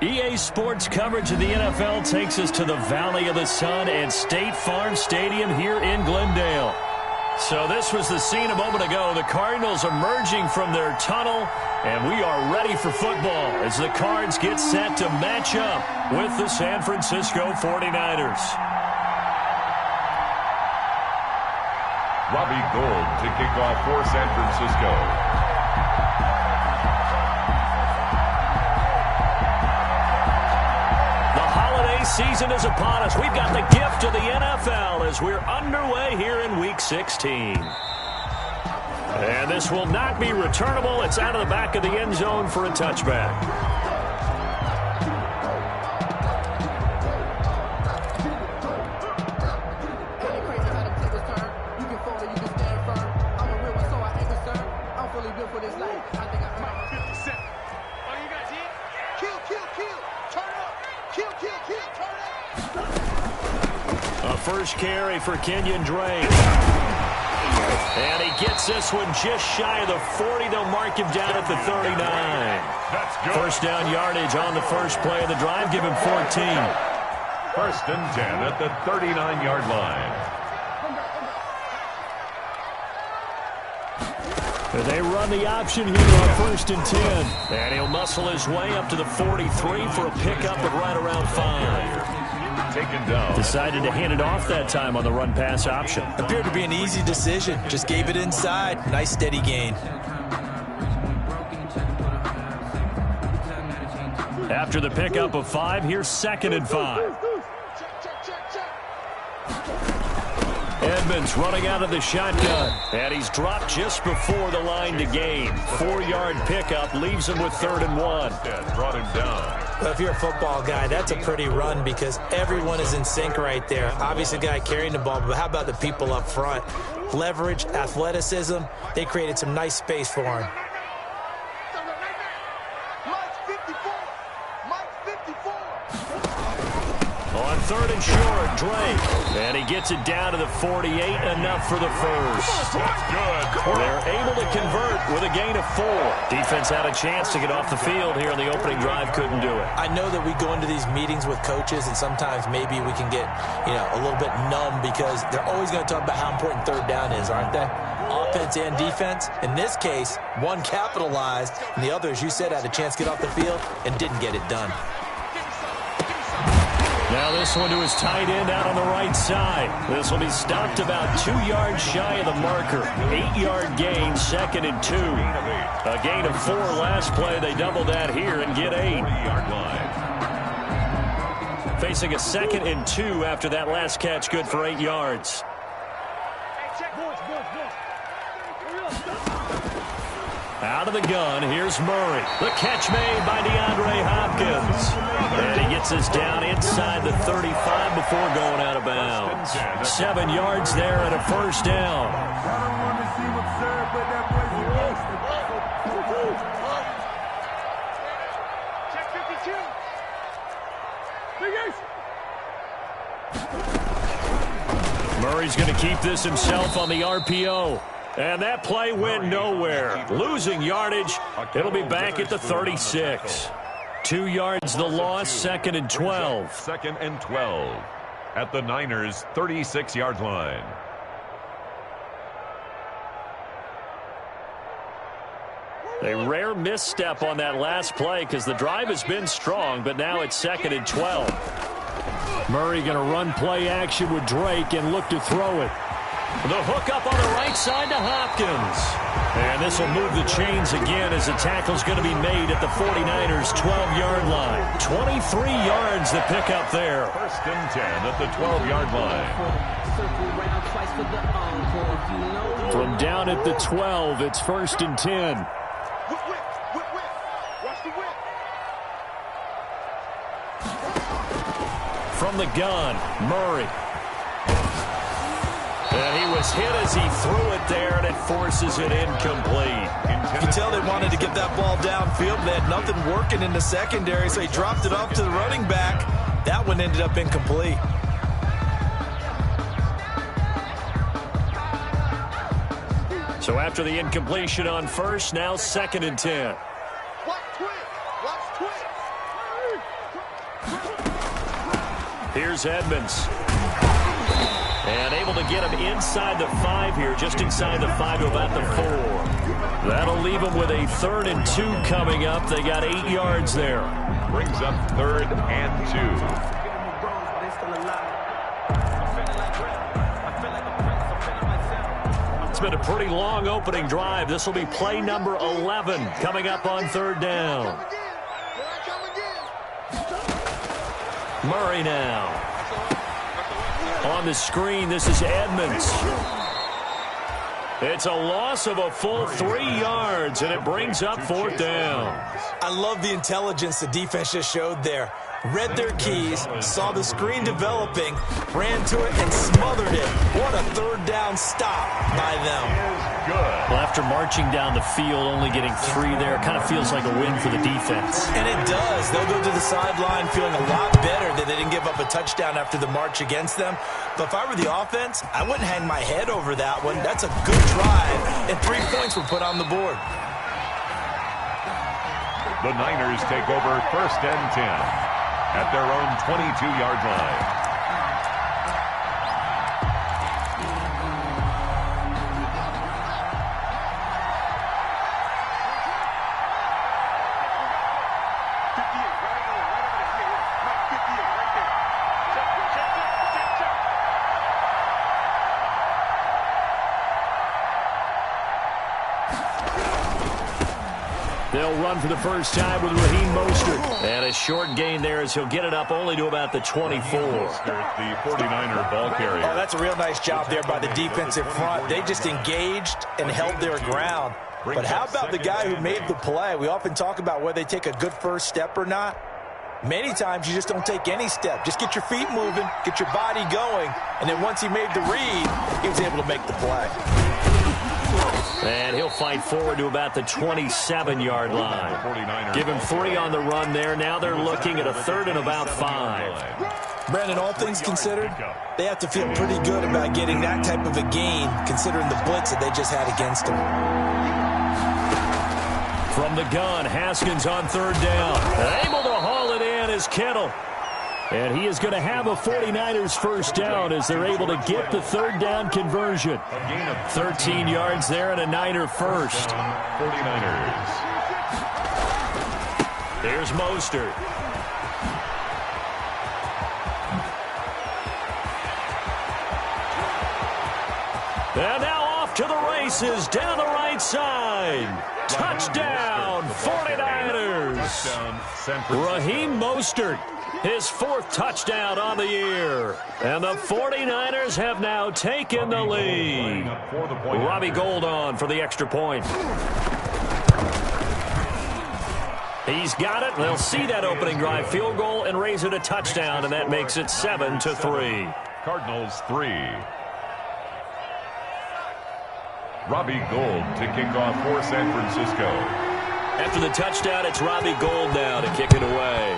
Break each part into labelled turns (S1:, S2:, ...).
S1: EA Sports coverage of the NFL takes us to the Valley of the Sun and State Farm Stadium here in Glendale. So this was the scene a moment ago. The Cardinals emerging from their tunnel, and we are ready for football as the Cards get set to match up with the San Francisco 49ers.
S2: Robbie Gould to kick off for San Francisco.
S1: Season is upon us. We've got the gift of the NFL as we're underway here in Week 16. And this will not be returnable. It's out of the back of the end zone for a touchback. First carry for Kenyon Drake. And he gets this one just shy of the 40. They'll mark him down at the 39. First down yardage on the first play of the drive. Give him 14.
S2: First and 10 at the 39-yard line.
S1: They run the option here on first and 10. And he'll muscle his way up to the 43 for a pickup at right around 5.
S2: Taken down.
S1: Decided to hand it off that time on the run-pass option.
S3: Appeared to be an easy decision. Just gave it inside. Nice steady gain.
S1: After the pickup of 5, here's second and 5. Edmonds running out of the shotgun. And he's dropped just before the line to gain. 4-yard pickup leaves him with 3rd and 1.
S2: Brought him down.
S3: Well, if you're a football guy, that's a pretty run because everyone is in sync right there. Obviously, the guy carrying the ball, but how about the people up front? Leverage, athleticism, they created some nice space for him.
S1: On 3rd and short, Drake. And he gets it down to the 48, enough for the first.
S2: That's good.
S1: They're able to convert with a gain of 4. Defense had a chance to get off the field here in the opening drive, couldn't do it.
S3: I know that we go into these meetings with coaches, and sometimes maybe we can get, a little bit numb because they're always going to talk about how important 3rd down is, aren't they? Offense and defense. In this case, one capitalized, and the other, as you said, had a chance to get off the field and didn't get it done.
S1: Now this one to his tight end out on the right side. This will be stopped about 2 yards shy of the marker. 8-yard gain, 2nd and 2. A gain of 4 last play. They double that here and get 8.
S2: 40-yard line.
S1: Facing a 2nd and 2 after that last catch, good for 8 yards. Out of the gun, here's Murray. The catch made by DeAndre Hopkins. And he gets us down inside the 35 before going out of bounds. 7 yards there and a first down. Murray's going to keep this himself on the RPO. And that play went nowhere. Losing yardage. It'll be back at the 36. 2 yards the loss, 2nd and 12.
S2: 2nd and 12 at the Niners' 36-yard line.
S1: A rare misstep on that last play because the drive has been strong, but now it's 2nd and 12. Murray going to run play action with Drake and look to throw it. The hook up on the right side to Hopkins. And this will move the chains again as the tackle's going to be made at the 49ers' 12-yard line. 23 yards the pickup there.
S2: 1st and 10 at the 12-yard line.
S1: From down at the 12, it's 1st and 10. From the gun, Murray. And he was hit as he threw it there, and it forces it incomplete.
S3: You can tell they wanted to get that ball downfield. They had nothing working in the secondary, so he dropped it off to the running back. That one ended up incomplete.
S1: So after the incompletion on first, now 2nd and 10. Here's Edmonds. And able to get him inside the 5 here, just inside the 5 to about the 4. That'll leave him with a 3rd and 2 coming up. They got 8 yards there.
S2: Brings up 3rd and 2.
S1: It's been a pretty long opening drive. This will be play number 11 coming up on 3rd down. Murray now. On the screen, this is Edmonds. It's a loss of a full 3 yards, and it brings up 4th down.
S3: I love the intelligence the defense just showed there. Read their keys, saw the screen developing, ran to it, and smothered it. What a 3rd down stop by them.
S1: Well, after marching down the field, only getting 3 there, kind of feels like a win for the defense.
S3: And it does. They'll go to the sideline feeling a lot better that they didn't give up a touchdown after the march against them. But if I were the offense, I wouldn't hang my head over that one. That's a good drive, and 3 points were put on the board.
S2: The Niners take over 1st and 10 at their own 22-yard line.
S1: They'll run for the first time with Raheem Mostert. And a short gain there as he'll get it up only to about the 24.
S2: The 49er ball carrier.
S3: Oh, that's a real nice job there by the defensive front. They just engaged and held their ground. But how about the guy who made the play? We often talk about whether they take a good first step or not. Many times you just don't take any step. Just get your feet moving, get your body going, and then once he made the read, he was able to make the play.
S1: And he'll fight forward to about the 27-yard line. Give him 3 on the run there. Now they're looking at a 3rd and about 5.
S3: Brandon, all things considered, they have to feel pretty good about getting that type of a gain, considering the blitz that they just had against them.
S1: From the gun, Haskins on 3rd down. Able to haul it in is Kittle. And he is going to have a 49ers first down as they're able to get the 3rd down conversion. 13 yards there and a Niner first.
S2: 49ers.
S1: There's Mostert. And now off to the races down the right side. Touchdown, 49ers. Raheem Mostert. His 4th touchdown on the year. And the 49ers have now taken the lead. Robbie Gould on for the extra point. He's got it. They'll see that opening drive field goal and raise it a touchdown, and that makes it 7-3.
S2: Cardinals 3. Robbie Gould to kick off for San Francisco.
S1: After the touchdown, it's Robbie Gould now to kick it away.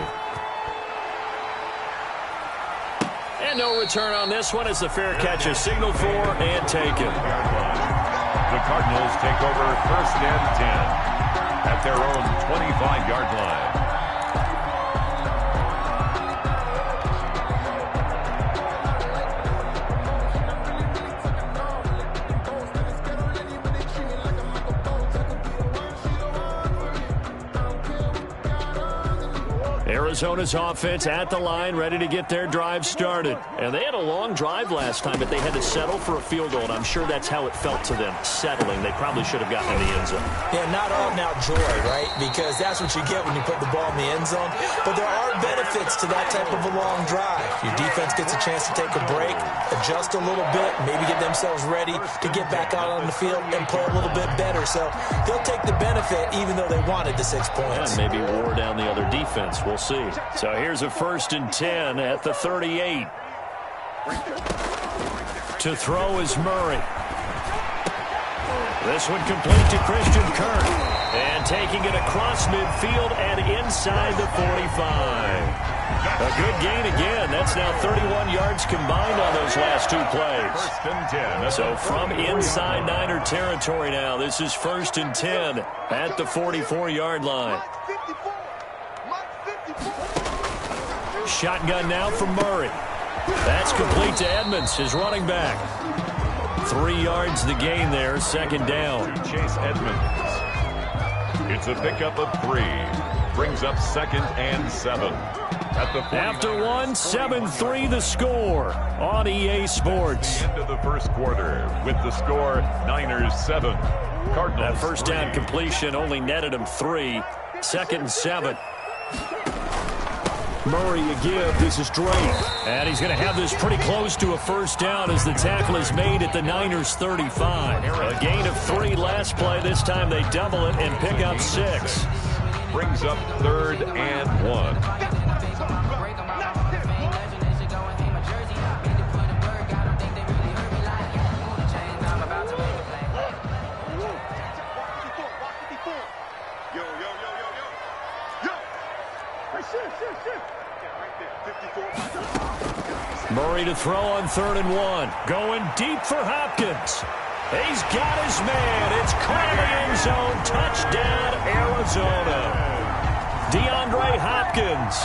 S1: And no return on this one as the fair catch is signaled for and taken.
S2: The Cardinals take over 1st and 10 at their own 25-yard line.
S1: Arizona's offense at the line, ready to get their drive started. And they had a long drive last time, but they had to settle for a field goal, and I'm sure that's how it felt to them, settling. They probably should have gotten in the end zone.
S3: Yeah, not all now joy, right? Because that's what you get when you put the ball in the end zone. But there are benefits to that type of a long drive. Your defense gets a chance to take a break, adjust a little bit, maybe get themselves ready to get back out on the field and play a little bit better. So they'll take the benefit even though they wanted the 6 points.
S1: And maybe wore down the other defense. We'll see. So here's a 1st and 10 at the 38. To throw is Murray. This one complete to Christian Kirk. And taking it across midfield and inside the 45. A good gain again. That's now 31 yards combined on those last 2 plays.
S2: 1st and 10.
S1: So from inside Niner territory now, this is 1st and 10 at the 44-yard line. Shotgun now from Murray. That's complete to Edmonds, his running back. 3 yards the gain there, second down.
S2: Chase Edmonds. It's a pickup of 3. Brings up 2nd and 7.
S1: After one, 7-3 the score on EA Sports.
S2: End of the first quarter with the score Niners 7. Cardinals.
S1: That first down completion only netted him 3. 2nd and 7. Murray a give. This is Drake. And he's going to have this pretty close to a first down as the tackle is made at the Niners 35. A gain of 3 last play. This time they double it and pick up 6.
S2: Brings up 3rd and 1.
S1: Murray to throw on 3rd and 1. Going deep for Hopkins. He's got his man. It's caught in the end zone. Touchdown, Arizona. DeAndre Hopkins.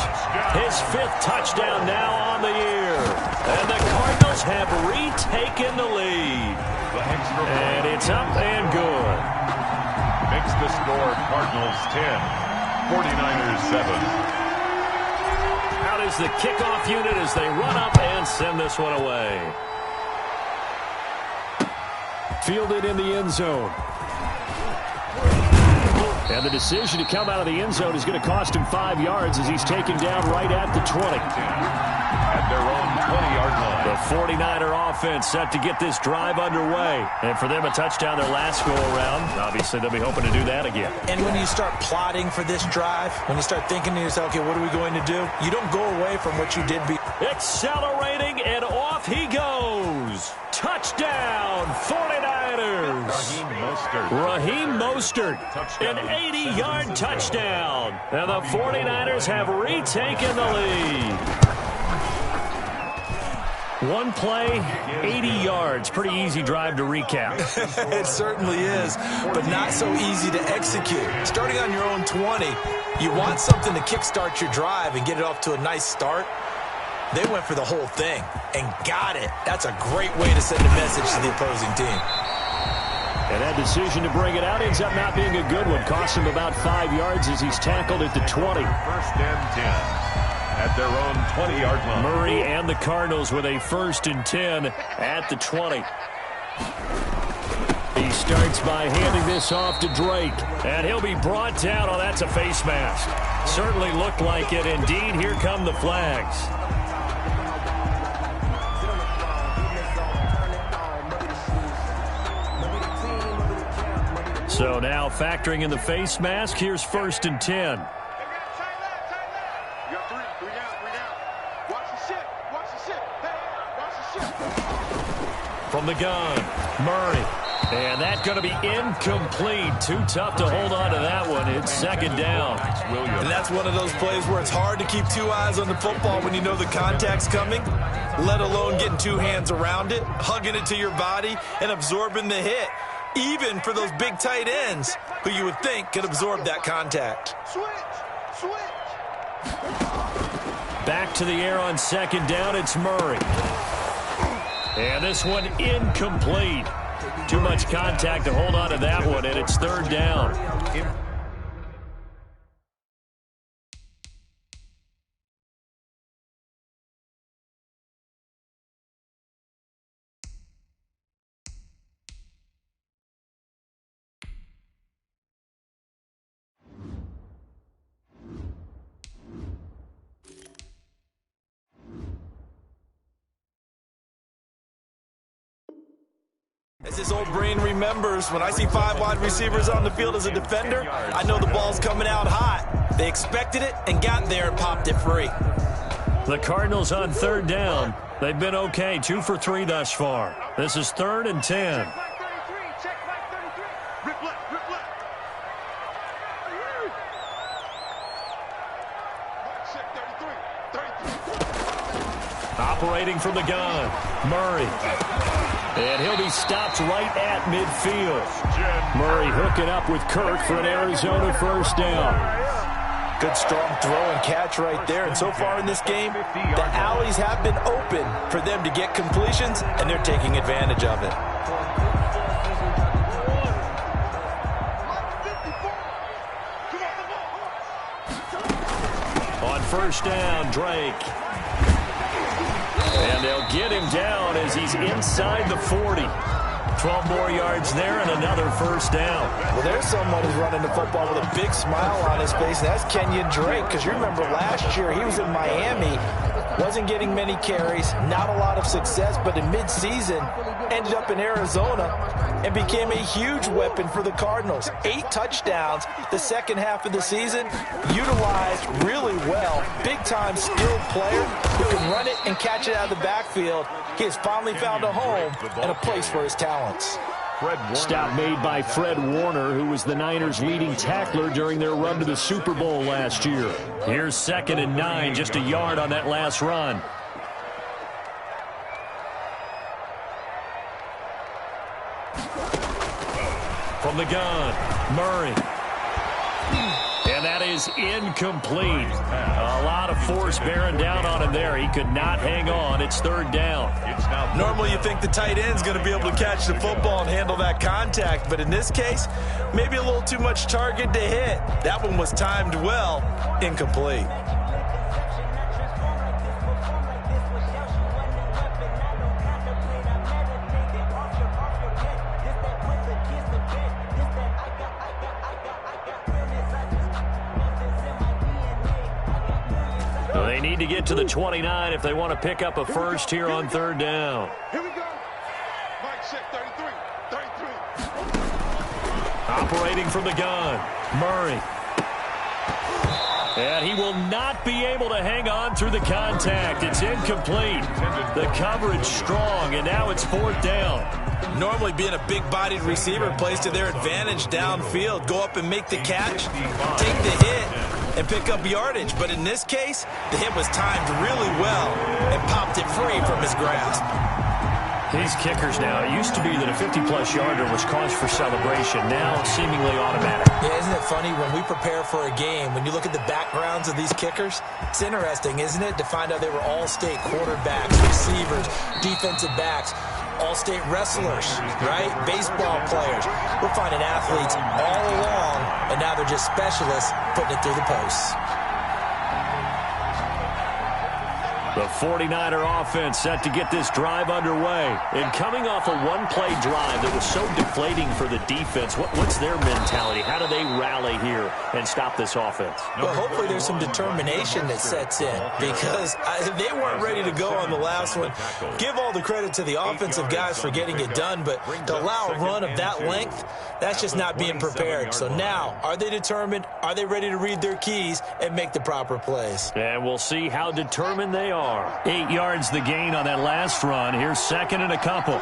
S1: His 5th touchdown now on the year. And the Cardinals have retaken the lead. And it's up and good.
S2: Makes the score Cardinals 10. 49ers 7.
S1: Out is the kickoff unit as they run up and send this one away. Fielded in the end zone. And the decision to come out of the end zone is going to cost him 5 yards as he's taken down right at the 20.
S2: At their own 20-yard line.
S1: The 49er offense set to get this drive underway. And for them, a touchdown their last go-around. Obviously, they'll be hoping to do that again.
S3: And when you start plotting for this drive, when you start thinking to yourself, okay, what are we going to do? You don't go away from what you did.
S1: Accelerating, and off he goes. Touchdown, 49ers. Raheem Mostert, an 80-yard touchdown. And the 49ers have retaken the lead. One play, 80 yards. Pretty easy drive to recap.
S3: It certainly is, but not so easy to execute. Starting on your own 20, you want something to kickstart your drive and get it off to a nice start. They went for the whole thing and got it. That's a great way to send a message to the opposing team.
S1: And that decision to bring it out ends up not being a good one. Cost him about 5 yards as he's tackled at the 20.
S2: 1st and 10. At their own 20-yard line.
S1: Murray and the Cardinals with a 1st and 10 at the 20. He starts by handing this off to Drake. And he'll be brought down. Oh, that's a face mask. Certainly looked like it. Indeed, here come the flags. So now factoring in the face mask, here's 1st and 10. From the gun, Murray. And that's going to be incomplete. Too tough to hold on to that one. It's 2nd down.
S3: And that's one of those plays where it's hard to keep 2 eyes on the football when you know the contact's coming, let alone getting 2 hands around it, hugging it to your body, and absorbing the hit, even for those big tight ends who you would think could absorb that contact.
S1: Back to the air on 2nd down. It's Murray. And this one incomplete. Too much contact to hold on to that one, and it's 3rd down.
S3: As his old brain remembers, when I see 5 wide receivers on the field as a defender, I know the ball's coming out hot. They expected it and got there and popped it free.
S1: The Cardinals on 3rd down. They've been okay, 2 for 3 thus far. This is 3rd and 10. Operating from the gun, Murray. And he'll be stopped right at midfield. Murray hooking up with Kirk for an Arizona 1st down.
S3: Good strong throw and catch right there. And so far in this game, the alleys have been open for them to get completions, and they're taking advantage of it.
S1: On first down, Drake. And they'll get him down as he's inside the 40. 12 more yards there and another first down.
S3: Well, there's someone who's running the football with a big smile on his face, and that's Kenyon Drake, because you remember last year he was in Miami, wasn't getting many carries, not a lot of success, but in midseason ended up in Arizona and became a huge weapon for the Cardinals. 8 touchdowns the second half of the season, utilized really well. Big-time skilled player who can run it and catch it out of the backfield. He has finally found a home and a place for his talents.
S1: Stop made by Fred Warner, who was the Niners' leading tackler during their run to the Super Bowl last year. Here's 2nd and 9, just a yard on that last run. From the gun, Murray. And that is incomplete. A lot of force bearing down on him there. He could not hang on. It's 3rd down.
S3: Normally you think the tight end's going to be able to catch the football and handle that contact, but in this case, maybe a little too much target to hit. That one was timed well, incomplete.
S1: They need to get to the 29 if they want to pick up a first here on 3rd down.
S4: Here we go. Mike check 33.
S1: Operating from the gun, Murray. And he will not be able to hang on through the contact. It's incomplete. The coverage strong, and now it's 4th down.
S3: Normally being a big-bodied receiver plays to their advantage downfield. Go up and make the catch, take the hit, and pick up yardage. But in this case, the hit was timed really well and popped it free from his grasp.
S1: These kickers now, it used to be that a 50-plus yarder was cause for celebration. Now seemingly automatic.
S3: Yeah, isn't it funny when we prepare for a game, when you look at the backgrounds of these kickers, it's interesting, isn't it, to find out they were all-state quarterbacks, receivers, defensive backs, all-state wrestlers, right? Baseball players. We're finding athletes all along, and now they're just specialists putting it through the posts.
S1: The 49er offense set to get this drive underway. And coming off a one-play drive that was so deflating for the defense, what's their mentality? How do they rally here and stop this offense?
S3: Well, hopefully there's some determination that sets in, because they weren't ready to go on the last one. Give all the credit to the offensive guys for getting it done, but to allow a run of that length, that's just not being prepared. So now, are they determined? Are they ready to read their keys and make the proper plays?
S1: And we'll see how determined they are. 8 yards the gain on that last run. Here's 2nd and a couple.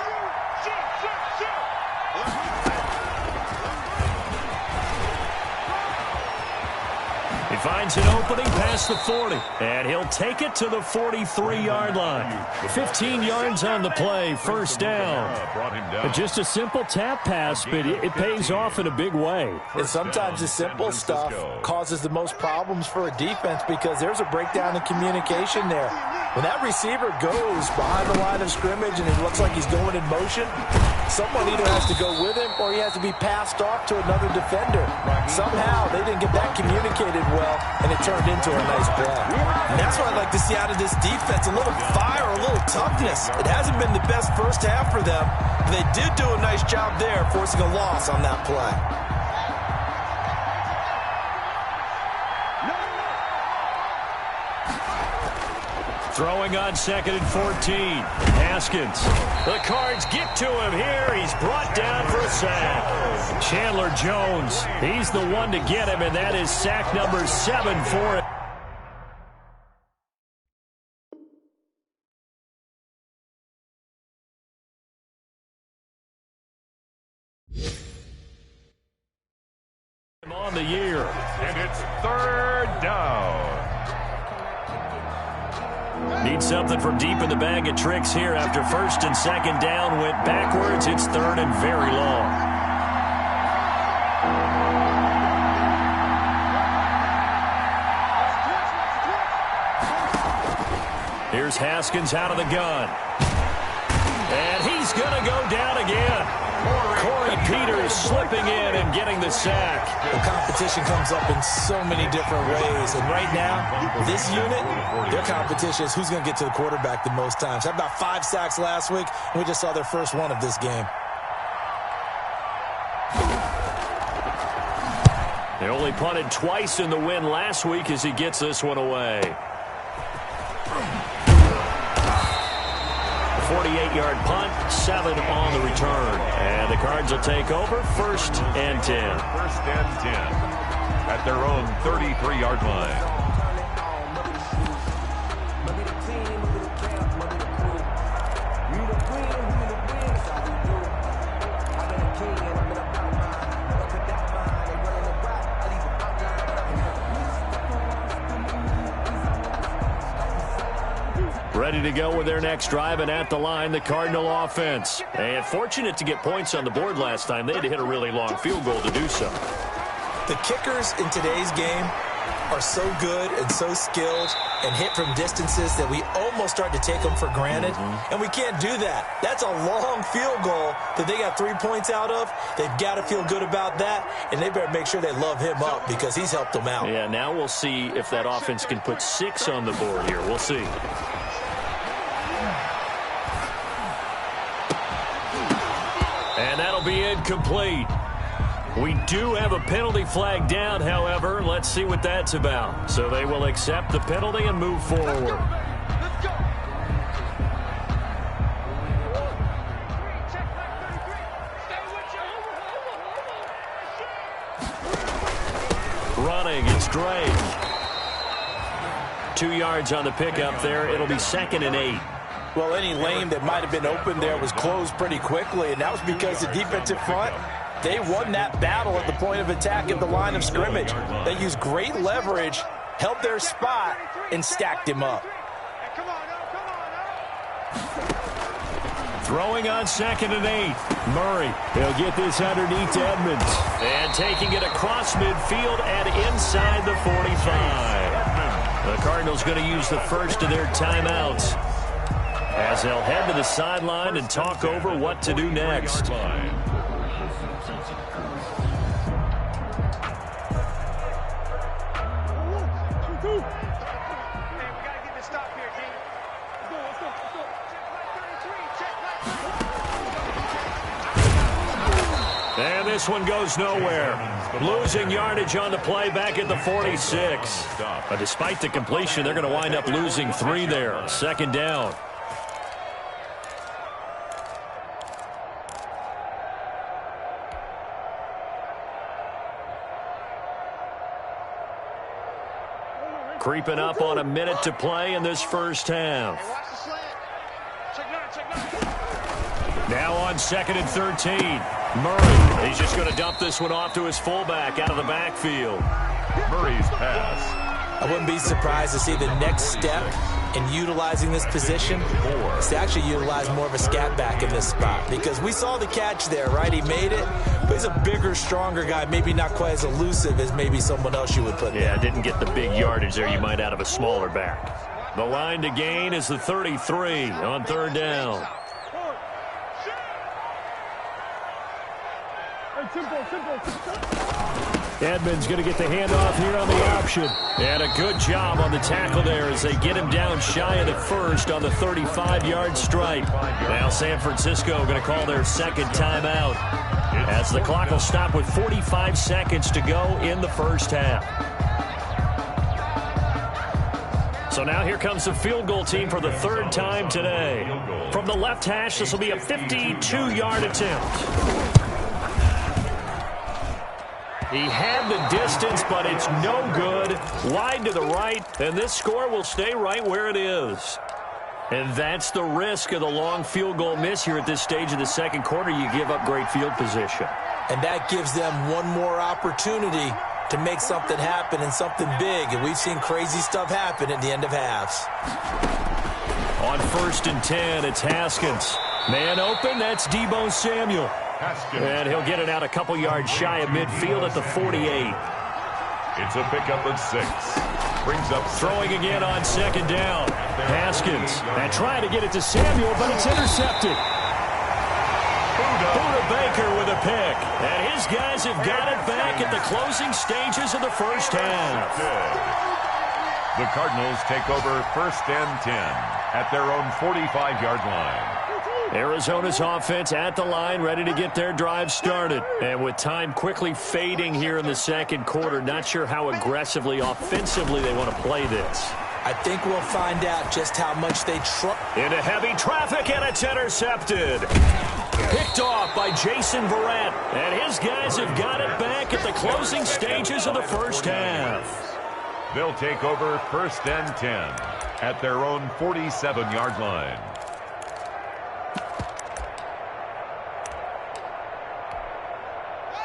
S1: He finds an opening past the 40, and he'll take it to the 43-yard line. 15 yards on the play, 1st down. Just a simple tap pass, but it pays off in a big way.
S3: And sometimes the simple stuff causes the most problems for a defense, because there's a breakdown in communication there. When that receiver goes behind the line of scrimmage and it looks like he's going in motion, someone either has to go with him or he has to be passed off to another defender. Somehow they didn't get that communicated well, and it turned into a nice play. And that's what I'd like to see out of this defense, a little fire, a little toughness. It hasn't been the best first half for them, but they did do a nice job there, forcing a loss on that play.
S1: Throwing on 2nd and 14. Haskins. The Cards get to him here. He's brought down for a sack. Chandler Jones. He's the one to get him, and that is sack number 7 for him. On the year.
S2: And it's 3rd down.
S1: Need something from deep in the bag of tricks here after 1st and 2nd down went backwards. It's 3rd and very long. Here's Haskins out of the gun. And he's going to go down again. Corey Peters slipping in and getting the sack.
S3: The competition comes up in so many different ways. And right now, this unit, their competition is who's going to get to the quarterback the most times. Had about 5 sacks last week, and we just saw their first one of this game.
S1: They only punted twice in the win last week as he gets this one away. 48-yard punt, 7 on the return. And the Cards will take over, 1st and 10.
S2: 1st and 10 at their own 33-yard line.
S1: Ready to go with their next drive, and at the line, the Cardinal offense. And fortunate to get points on the board last time. They had to hit a really long field goal to do so.
S3: The kickers in today's game are so good and so skilled and hit from distances that we almost start to take them for granted. And we can't do that. That's a long field goal that they got 3 points out of. They've got to feel good about that, and they better make sure they love him up because he's helped them out.
S1: Yeah, now we'll see if that offense can put 6 on the board here. We'll see. And that'll be incomplete. We do have a penalty flag down, however. Let's see what that's about. So they will accept the penalty and move forward.
S4: Let's go.
S1: Running, it's Drake. 2 yards on the pickup there. It'll be 2nd and 8.
S3: Well, any lane that might have been open there was closed pretty quickly, and that was because the defensive front, they won that battle at the point of attack at the line of scrimmage. They used great leverage, held their spot, and stacked him up.
S1: Throwing on 2nd and 8. Murray, he'll get this underneath to Edmonds. And taking it across midfield and inside the 45. The Cardinals going to use the first of their timeouts as they'll head to the sideline and talk over what to do next. And this one goes nowhere. Losing yardage on the play back at the 46. But despite the completion, they're going to wind up losing 3 there. 2nd down. Creeping up on a minute to play in this first half. Now on 2nd and 13. Murray, he's just going to dump this one off to his fullback out of the backfield.
S2: Murray's pass.
S3: I wouldn't be surprised to see the next step in utilizing this position is to actually utilize more of a scat back in this spot, because we saw the catch there, right? He made it, but he's a bigger, stronger guy, maybe not quite as elusive as maybe someone else you would put there.
S1: Yeah, didn't get the big yardage there you might out of a smaller back. The line to gain is the 33 on 3rd down. Edmonds going to get the handoff here on the option. And a good job on the tackle there as they get him down shy of the first on the 35-yard stripe. Now San Francisco going to call their 2nd timeout as the clock will stop with 45 seconds to go in the first half. So now here comes the field goal team for the 3rd time today. From the left hash, this will be a 52-yard attempt. He had the distance, but it's no good. Wide to the right, and this score will stay right where it is. And that's the risk of the long field goal miss here at this stage of the 2nd quarter. You give up great field position.
S3: And that gives them one more opportunity to make something happen and something big. And we've seen crazy stuff happen at the end of halves.
S1: On 1st and 10, it's Haskins. Man open, that's Deebo Samuel. And he'll get it out a couple yards shy of midfield at the 48.
S2: It's a pickup of 6. Brings up
S1: throwing again on second down. Haskins and trying to get it to Samuel, but it's intercepted. Buda Baker with a pick. And his guys have got it back at the closing stages of the first half.
S2: The Cardinals take over 1st and 10 at their own 45-yard line.
S1: Arizona's offense at the line, ready to get their drive started. And with time quickly fading here in the second quarter, not sure how aggressively, offensively they want to play this.
S3: I think we'll find out just how much they try.
S1: Into heavy traffic, and it's intercepted. Picked off by Jason Verrett. And his guys have got it back at the closing stages of the first half.
S2: They'll take over 1st and 10 at their own 47-yard line.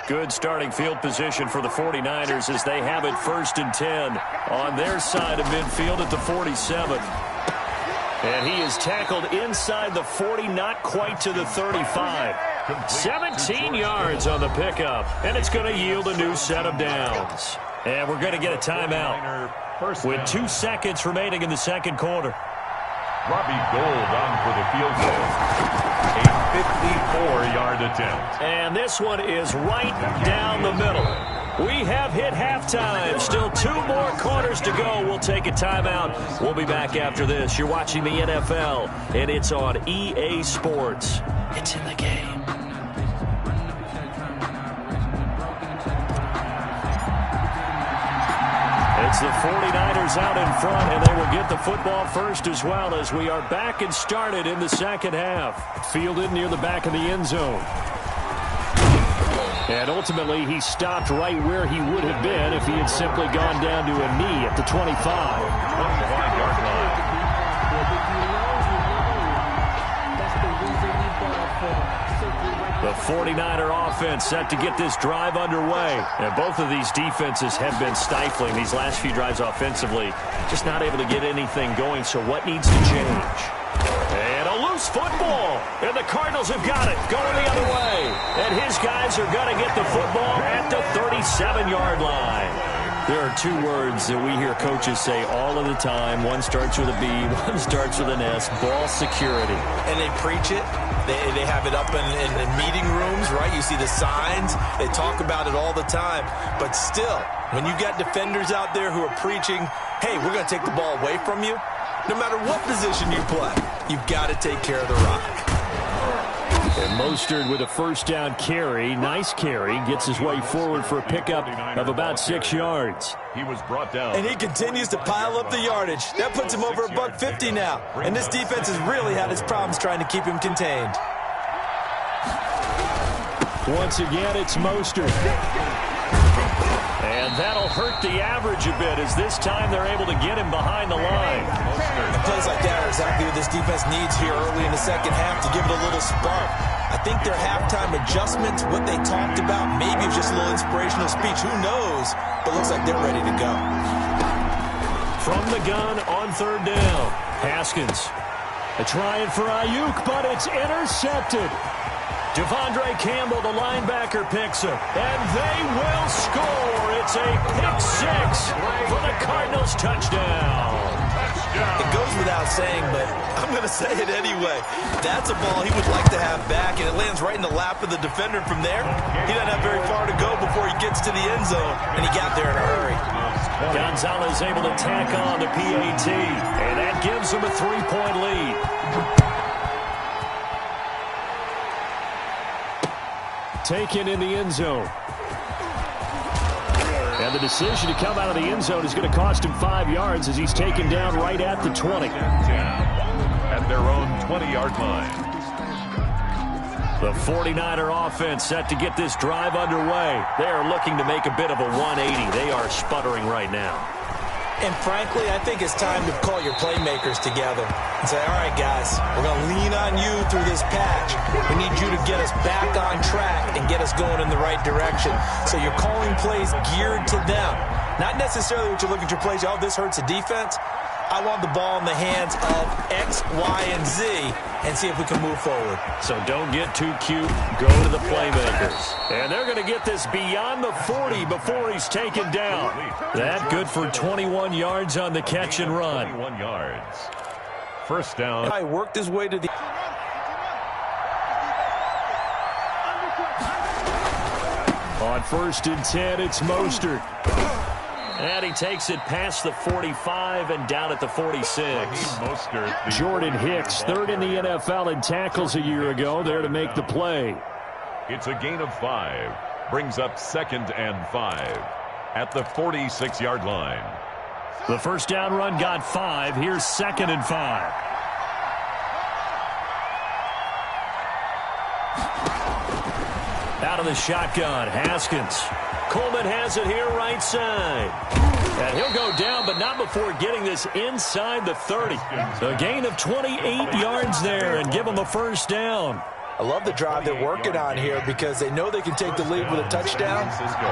S1: Good starting field position for the 49ers as they have it 1st and 10 on their side of midfield at the 47. And he is tackled inside the 40, not quite to the 35. 17 yards on the pickup, and it's going to yield a new set of downs. And we're going to get a timeout with 2 seconds remaining in the second quarter.
S2: Robbie Gould on for the field goal. A 54-yard attempt.
S1: And this one is right down the middle. We have hit halftime. Still 2 more quarters to go. We'll take a timeout. We'll be back after this. You're watching the NFL, and it's on EA Sports. It's in the game. It's the 49ers out in front, and they will get the football first as well as we are back and started in the second half. Fielded near the back of the end zone. And ultimately, he stopped right where he would have been if he had simply gone down to a knee at the 25.
S2: 25-yard line.
S1: The 49er offense set to get this drive underway. And both of these defenses have been stifling these last few drives offensively. Just not able to get anything going, so what needs to change? And a loose football. And the Cardinals have got it going the other way. And his guys are going to get the football at the 37-yard line. There are 2 words that we hear coaches say all of the time. One starts with a B, one starts with an S, ball security.
S3: And they preach it. They have it up in meeting rooms, right? You see the signs. They talk about it all the time. But still, when you got defenders out there who are preaching, hey, we're going to take the ball away from you, no matter what position you play, you've got to take care of the rock.
S1: And Mostert with a first down carry. Nice carry. Gets his way forward for a pickup of about 6 yards.
S2: He was brought down.
S3: And he continues to pile up the yardage. That puts him over $150 now. And this defense has really had its problems trying to keep him contained.
S1: Once again, it's Mostert. And that'll hurt the average a bit as this time they're able to get him behind the line.
S3: And plays like that are exactly what this defense needs here early in the second half to give it a little spark. I think their halftime adjustments, what they talked about, maybe it was just a little inspirational speech. Who knows? But looks like they're ready to go.
S1: From the gun on 3rd down. Haskins. Trying for Ayuk, but it's intercepted. Devondre Campbell, the linebacker, picks it. And they will score. It's a pick 6 for the Cardinals touchdown.
S3: It goes without saying, but I'm going to say it anyway. That's a ball he would like to have back, and it lands right in the lap of the defender. From there, he doesn't have very far to go before he gets to the end zone, and he got there in a hurry.
S1: Gonzalez able to tack on the PAT, and that gives him a 3-point lead. Taken in the end zone. And the decision to come out of the end zone is going to cost him 5 yards as he's taken down right at the 20.
S2: At their own 20-yard line.
S1: The 49er offense set to get this drive underway. They are looking to make a bit of a 180. They are sputtering right now.
S3: And frankly, I think it's time to call your playmakers together and say, all right, guys, we're going to lean on you through this patch. We need you to get us back on track and get us going in the right direction. So you're calling plays geared to them. Not necessarily what you look at your plays, oh, this hurts the defense. I want the ball in the hands of X, Y, and Z and see if we can move forward.
S1: So don't get too cute. Go to the playmakers. And they're going to get this beyond the 40 before he's taken down. That good for 21 yards on the catch and run.
S2: 21 yards. First down.
S3: He worked his way to the...
S1: On 1st and 10, it's Mostert. And he takes it past the 45 and down at the 46. Jordan Hicks, 3rd in the NFL in tackles a year ago, there to make the play.
S2: It's a gain of 5. Brings up 2nd and 5 at the 46-yard line.
S1: The first down run got 5. Here's 2nd and 5. Out of the shotgun, Haskins. Coleman has it here right side. And he'll go down, but not before getting this inside the 30. A gain of 28 yards there and give them a first down.
S3: I love the drive they're working on here because they know they can take the lead with a touchdown.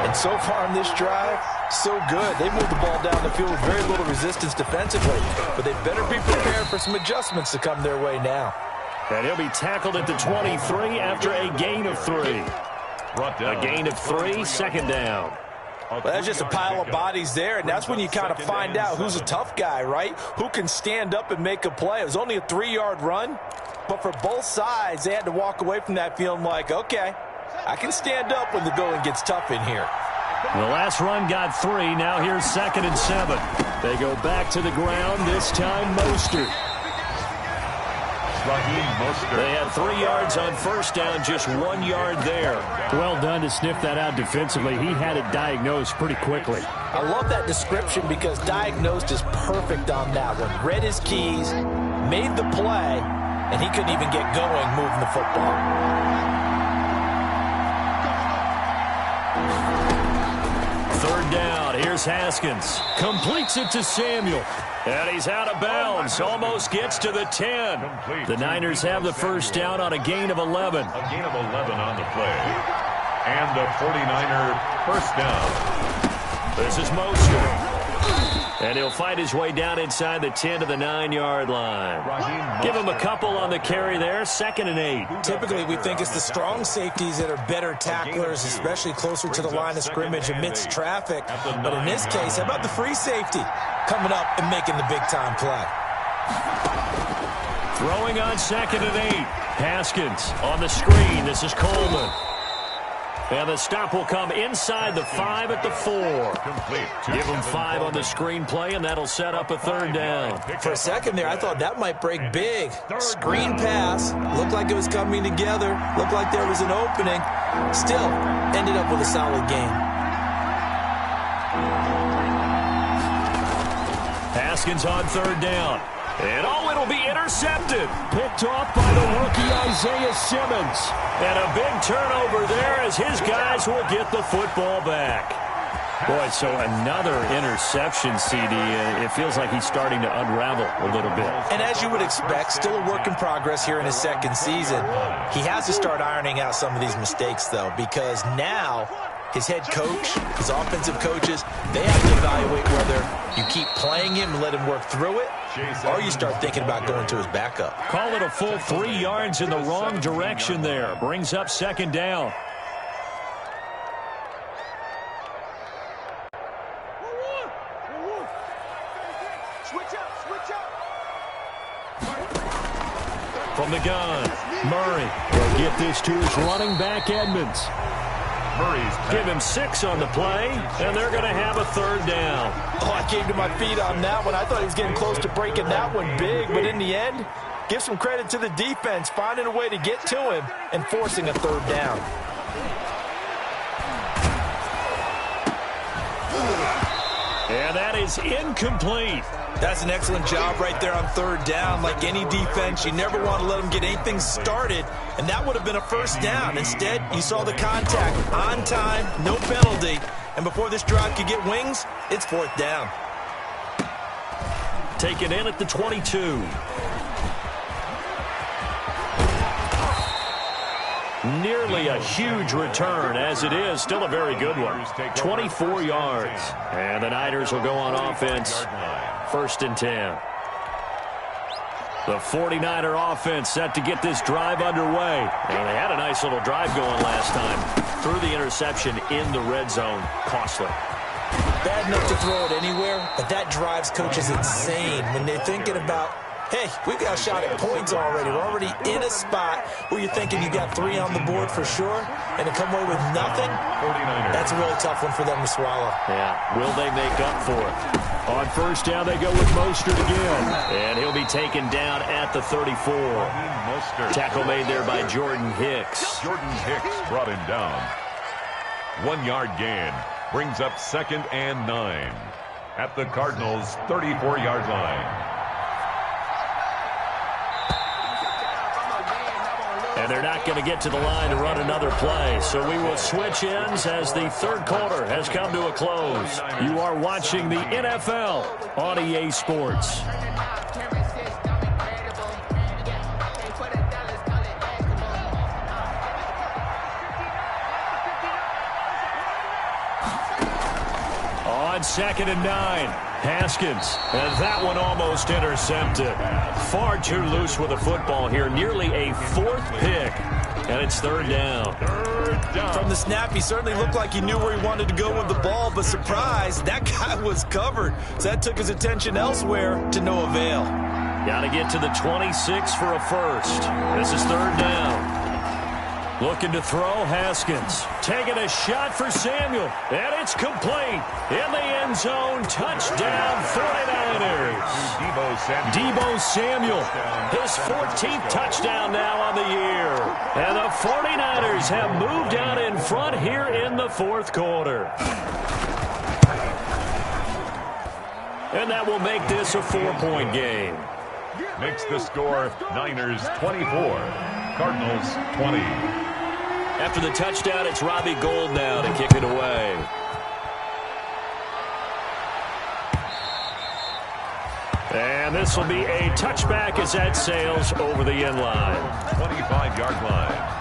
S3: And so far in this drive, so good. They moved the ball down the field with very little resistance defensively. But they better be prepared for some adjustments to come their way now.
S1: And he'll be tackled at the 23 after a gain of 3. A gain of 3, 2nd down.
S3: Well, that's just a pile of bodies there, and that's when you kind of find out who's a tough guy, right? Who can stand up and make a play. It was only a 3-yard run, but for both sides, they had to walk away from that feeling like, okay, I can stand up when the going gets tough in here.
S1: The last run got 3. Now here's 2nd and 7. They go back to the ground, this time Mostert. They had 3 yards on first down, just 1 yard there. Well done to sniff that out defensively. He had it diagnosed pretty quickly.
S3: I love that description because diagnosed is perfect on that one. Read his keys, made the play, and he couldn't even get going moving the football.
S1: Third down, here's Haskins. Completes it to Samuel. And he's out of bounds. Almost gets to the 10. The Niners have the first down on a gain of 11.
S2: A gain of 11 on the play. And the 49er first down.
S1: This is Mostert. And he'll fight his way down inside the 10 to the 9-yard line. Give him a couple on the carry there. 2nd and 8.
S3: Typically, we think it's the strong safeties that are better tacklers, especially closer to the line of scrimmage amidst traffic. But in this case, how about the free safety coming up and making the big-time play?
S1: Throwing on 2nd and 8. Haskins on the screen. This is Coleman. And the stop will come inside the 5 at the 4. Give him 5 on the screen play, and that'll set up a third down.
S3: For a second there, I thought that might break big. Screen pass. Looked like it was coming together. Looked like there was an opening. Still, ended up with a solid game.
S1: Haskins on third down. And it'll be intercepted. Picked off by the rookie Isaiah Simmons. And a big turnover there as his guys will get the football back. Boy, so another interception, CD. It feels like he's starting to unravel a little bit.
S3: And as you would expect, still a work in progress here in his second season. He has to start ironing out some of these mistakes, though, because now his head coach, his offensive coaches, they have to evaluate whether you keep playing him and let him work through it, or you start thinking about going to his backup.
S1: Call it a full 3 yards in the wrong direction there. Brings up 2nd down. From the gun, Murray will get this to his running back, Edmonds. Give him 6 on the play, and they're going to have a third down.
S3: Oh, I came to my feet on that one. I thought he was getting close to breaking that one big, but in the end, give some credit to the defense, finding a way to get to him and forcing a third down.
S1: And that is incomplete.
S3: That's an excellent job right there on third down. Like any defense, you never want to let them get anything started, and that would have been a first down. Instead, you saw the contact on time, no penalty, and before this drive could get wings, it's 4th down.
S1: Taken in at the 22. Nearly a huge return, as it is. Still a very good one. 24 yards. And the Niners will go on offense. 1st and 10. The 49er offense set to get this drive underway. And they had a nice little drive going last time. Threw the interception in the red zone. Costly.
S3: Bad enough to throw it anywhere, but that drives coaches insane when they're thinking about, hey, we've got a shot at points already. We're already in a spot where you're thinking you got 3 on the board for sure, and to come away with nothing,
S2: 49ers.
S3: That's a really tough one for them to swallow.
S1: Yeah, will they make up for it? On first down, they go with Mostert again, and he'll be taken down at the 34.
S2: Mostert.
S1: Tackle made there by Jordan Hicks.
S2: Jordan Hicks brought him down. 1 yard gain. Brings up 2nd and 9 at the Cardinals' 34-yard line.
S1: And they're not going to get to the line to run another play. So we will switch ends as the third quarter has come to a close. You are watching the NFL on EA Sports. On 2nd and 9, Haskins. And that one almost intercepted. Far too loose with the football here. Nearly a 4th pick. And it's 3rd down.
S3: From the snap, he certainly looked like he knew where he wanted to go with the ball, but surprise, that guy was covered. So that took his attention elsewhere to no avail.
S1: Got to get to the 26 for a first. This is 3rd down. Looking to throw, Haskins. Taking a shot for Samuel. And it's complete. In the end zone, touchdown 49ers. Deebo Samuel. His 14th touchdown now on the year. And the 49ers have moved out in front here in the 4th quarter. And that will make this a 4-point game.
S2: Makes the score Niners 24, Cardinals 20.
S1: After the touchdown, it's Robbie Gould now to kick it away. And this will be a touchback as that sails over the end line.
S2: 25-yard line.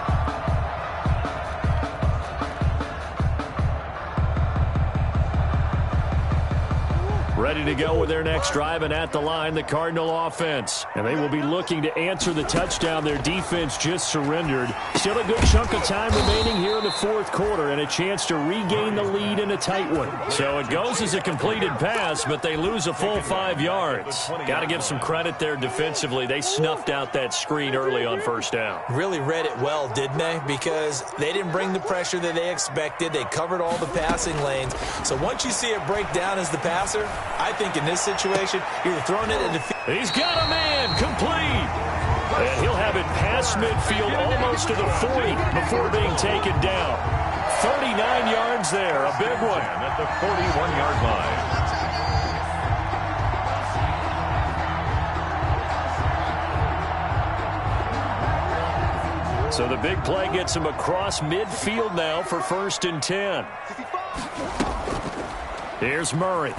S1: Ready to go with their next drive, and at the line, the Cardinal offense. And they will be looking to answer the touchdown their defense just surrendered. Still a good chunk of time remaining here in the 4th quarter, and a chance to regain the lead in a tight one. So it goes as a completed pass, but they lose a full 5 yards. Got to give some credit there defensively. They snuffed out that screen early on first down.
S3: Really read it well, didn't they? Because they didn't bring the pressure that they expected. They covered all the passing lanes. So once you see it break down as the passer, I think in this situation, you're throwing it into...
S1: He's got a man, complete. And he'll have it past midfield almost to the 40 before being taken down. 39 yards there, a big one.
S2: At the 41-yard line.
S1: So the big play gets him across midfield now for 1st and 10. Here's Murray.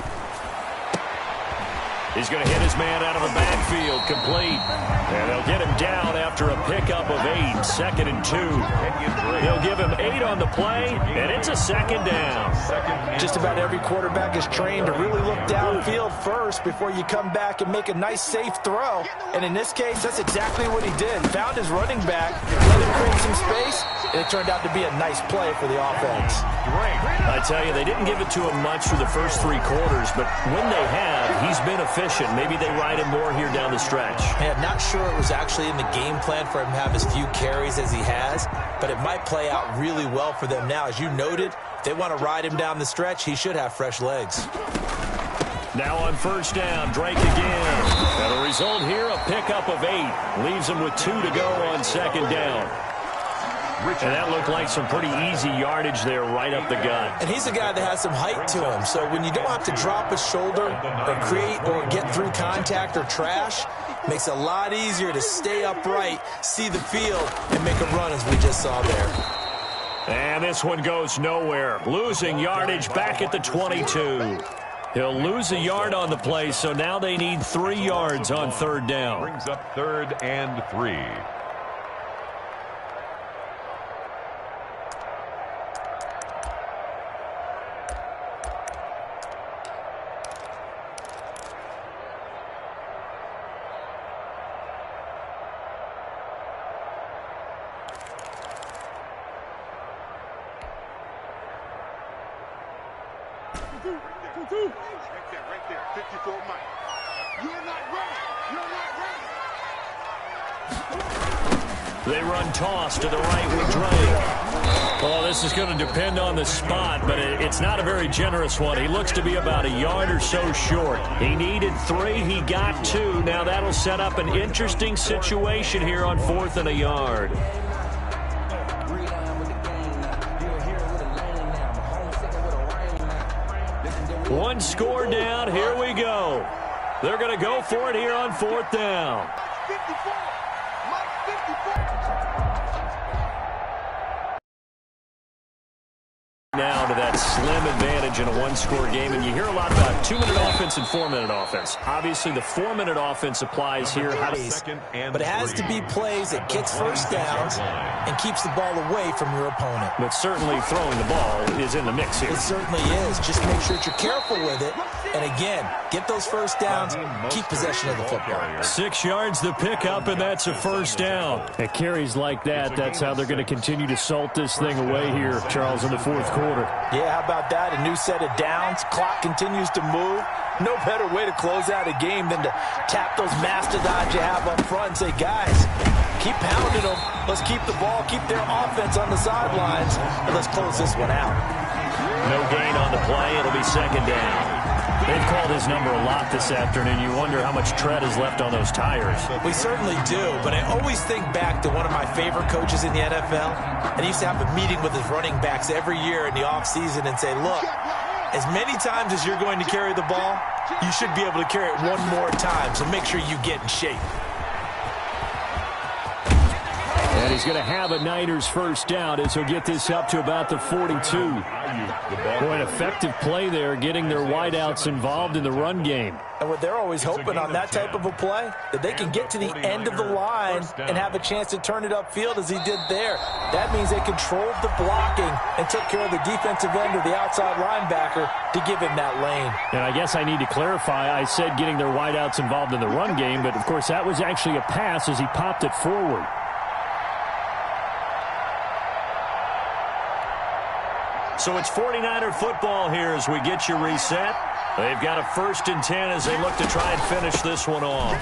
S1: He's going to hit his man out of the backfield, complete. And they'll get him down after a pickup of 8, 2nd and 2. They'll give him 8 on the play, and it's a 2nd down.
S3: Just about every quarterback is trained to really look downfield first before you come back and make a nice, safe throw. And in this case, that's exactly what he did. Found his running back, let him create some space, and it turned out to be a nice play for the offense.
S1: I tell you, they didn't give it to him much for the first 3 quarters, but when they have, he's been efficient. Maybe they ride him more here down the stretch.
S3: Hey, I'm not sure it was actually in the game plan for him to have as few carries as he has, but it might play out really well for them now. As you noted, if they want to ride him down the stretch, he should have fresh legs.
S1: Now on first down, Drake again. And the result here, a pickup of 8. Leaves him with 2 to go on 2nd down. And that looked like some pretty easy yardage there right up the gut.
S3: And he's a guy that has some height to him, so when you don't have to drop a shoulder or create or get through contact or trash, makes it a lot easier to stay upright, see the field, and make a run as we just saw there.
S1: And this one goes nowhere. Losing yardage back at the 22. He'll lose a yard on the play, so now they need 3 yards on 3rd down.
S2: Brings up 3rd and 3.
S4: Right there. 54 Mike. You're not ready. You're not ready.
S1: They run toss to the right with Drake. Oh, this is going to depend on the spot, but it's not a very generous one. He looks to be about a yard or so short. He needed 3. He got 2. Now that'll set up an interesting situation here on 4th and a yard. One score down. Here we go. They're going to go for it here on 4th down.
S4: 54. Mike 54.
S1: Now to that slim advantage in a one-score game, and you hear a lot about 2-minute offense and 4-minute offense. Obviously, the 4-minute offense applies here.
S3: But it has to be plays that gets first downs and keeps the ball away from your opponent.
S1: But certainly throwing the ball is in the mix here.
S3: It certainly is. Just make sure that you're careful with it. And again, get those first downs, keep possession of the football.
S1: 6 yards the pickup, and that's a first down. At carries like that, that's how they're going to continue to salt this thing away here, Charles, in the 4th quarter.
S3: Yeah, how about that? A new set of downs. Clock continues to move. No better way to close out a game than to tap those mastodons you have up front and say, guys, keep pounding them. Let's keep the ball, keep their offense on the sidelines, and let's close this one out.
S1: No gain on the play. It'll be second down. They've called his number a lot this afternoon. You wonder how much tread is left on those tires.
S3: We certainly do, but I always think back to one of my favorite coaches in the NFL, and he used to have a meeting with his running backs every year in the offseason and say, look, as many times as you're going to carry the ball, you should be able to carry it one more time, so make sure you get in shape.
S1: And he's going to have a Niners first down as he'll get this up to about the 42. Boy, an effective play there, getting their wideouts involved in the run game.
S3: And what they're always hoping on that type of a play, that they can get to the end of the line and have a chance to turn it upfield as he did there. That means they controlled the blocking and took care of the defensive end or the outside linebacker to give him that lane.
S1: And I guess I need to clarify, I said getting their wideouts involved in the run game, but of course that was actually a pass as he popped it forward. So it's 49er football here as we get you reset. They've got a 1st and 10 as they look to try and finish this one off.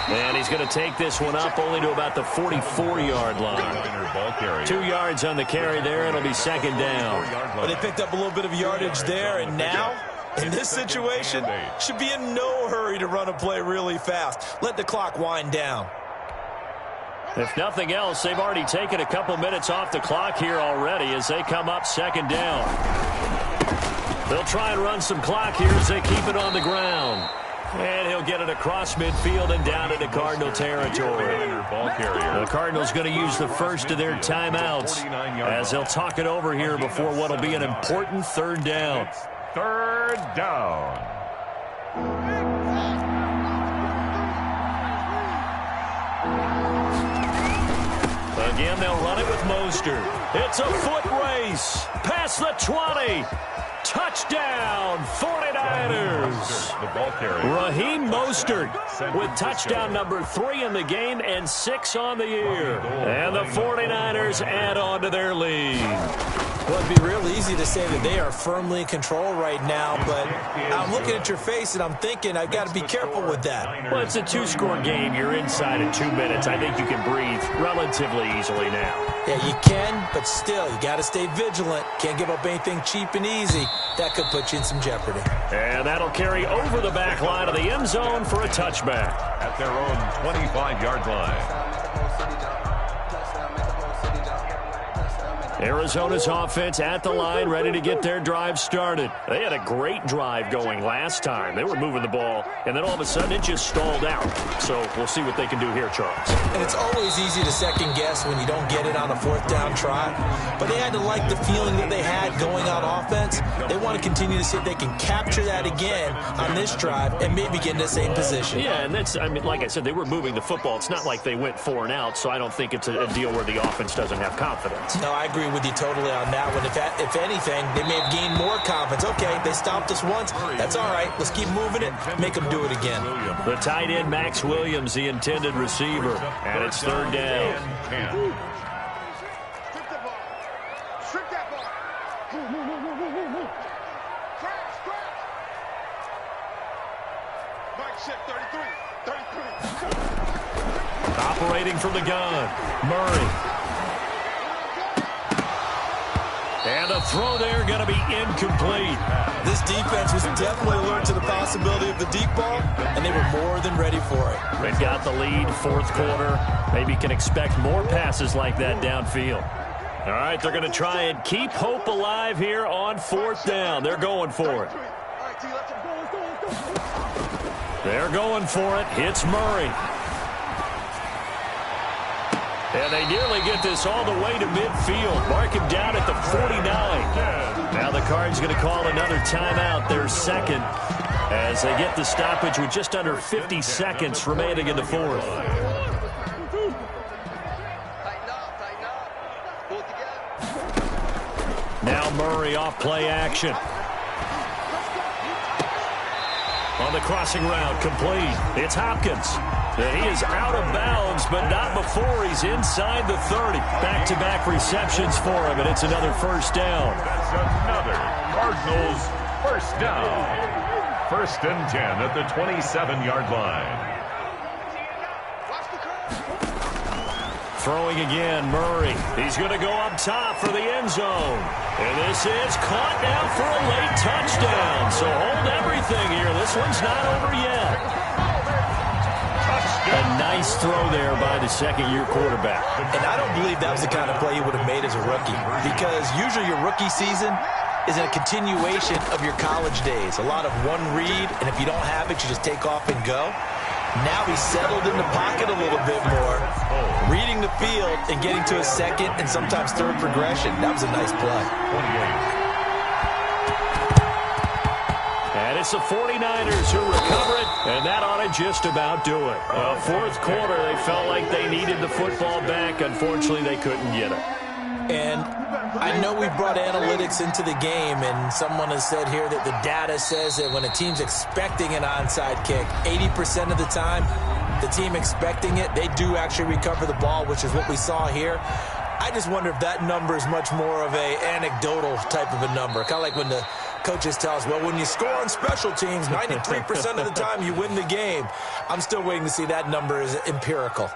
S1: And he's going to take this one up only to about the 44-yard line. 2 yards on the carry there. It'll be second down.
S3: Well, they picked up a little bit of yardage there, and now, in this situation, should be in no hurry to run a play really fast. Let the clock wind down.
S1: If nothing else, they've already taken a couple minutes off the clock here already as they come up second down. They'll try and run some clock here as they keep it on the ground. And he'll get it across midfield and down into Cardinal territory. The Cardinals going to use the first of their timeouts as they'll talk it over here before what will be an important 3rd down.
S2: 3rd down.
S1: Again, they'll run it with Mostert. It's a foot race. Past the 20. Touchdown, 49ers. Raheem Mostert with touchdown number 3 in the game and 6 on the year. And the 49ers add on to their lead.
S3: Well, it'd be real easy to say that they are firmly in control right now, but I'm looking at your face and I'm thinking I've got to be careful with that.
S1: Well, it's a 2-score game. You're inside in 2 minutes. I think you can breathe relatively easily now.
S3: Yeah, you can, but still, you got to stay vigilant. Can't give up anything cheap and easy. That could put you in some jeopardy.
S1: And that'll carry over the back line of the end zone for a touchback.
S2: At their own 25-yard line.
S1: Arizona's offense at the line, ready to get their drive started. They had a great drive going last time. They were moving the ball, and then all of a sudden it just stalled out. So we'll see what they can do here, Charles.
S3: And it's always easy to second-guess when you don't get it on a 4th down try. But they had to like the feeling that they had going on offense. They want to continue to see if they can capture that again on this drive and maybe get in the same position.
S1: Yeah, and that's, I mean, like I said, they were moving the football. It's not like they went 4 and out, so I don't think it's a deal where the offense doesn't have confidence.
S3: No, I agree with you totally on that one. If anything, they may have gained more confidence. Okay, they stopped us once. That's all right. Let's keep moving it. Make them do it again.
S1: The tight end, Max Williams, the intended receiver. And it's 3rd down. throwing from the gun. Murray. And a throw there going to be incomplete.
S3: This defense was definitely alert to the possibility of the deep ball, and they were more than ready for it.
S1: They've got the lead, fourth quarter. Maybe can expect more passes like that downfield. All right, they're going to try and keep hope alive here on fourth down. They're going for it. They're going for it. Hits Murray. And they nearly get this all the way to midfield. Mark him down at the 49. Now the Cards going to call another timeout, their second, as they get the stoppage with just under 50 seconds remaining in the fourth. Now Murray off play action. On the crossing route, complete. It's Hopkins. And he is out of bounds, but not before he's inside the 30. Back-to-back receptions for him, and it's another first down.
S2: That's another Cardinals first down. 1st and 10 at the 27-yard line.
S1: Throwing again, Murray. He's going to go up top for the end zone. And this is caught now for a late touchdown. So hold everything here. This one's not over yet. A nice throw there by the second-year quarterback.
S3: And I don't believe that was the kind of play he would have made as a rookie, because usually your rookie season is a continuation of your college days. A lot of one read, and if you don't have it, you just take off and go. Now he's settled in the pocket a little bit more, reading the field and getting to a second and sometimes third progression. That was a nice play.
S1: And it's the 49ers who recover it, and that ought to just about do it. Fourth quarter, they felt like they needed the football back. Unfortunately, they couldn't get it.
S3: And I know we brought analytics into the game, and someone has said here that the data says that when a team's expecting an onside kick, 80% of the time, the team expecting it, they do actually recover the ball, which is what we saw here. I just wonder if that number is much more of a anecdotal type of a number, kind of like when the coaches tell us, well, when you score on special teams, 93% of the time you win the game. I'm still waiting to see that number is empirical.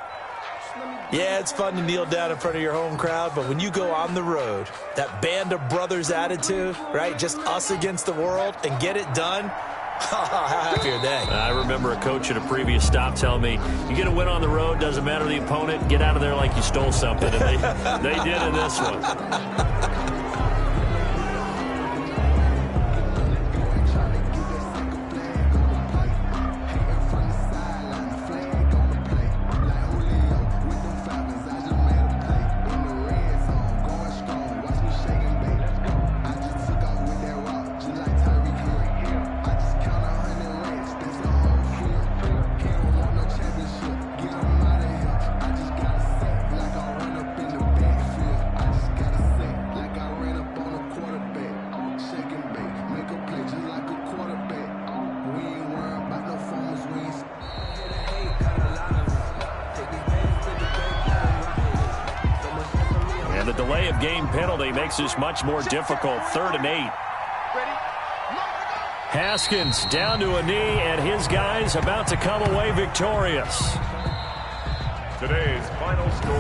S3: Yeah, it's fun to kneel down in front of your home crowd, but when you go on the road, that band of brothers attitude, right, just us against the world, and get it done, how happy are they?
S1: I remember a coach at a previous stop telling me, you get a win on the road, doesn't matter the opponent, get out of there like you stole something, and they did in this one. And the delay of game penalty makes this much more difficult. 3rd and 8. Haskins down to a knee, and his guys about to come away victorious.
S2: Today's final score.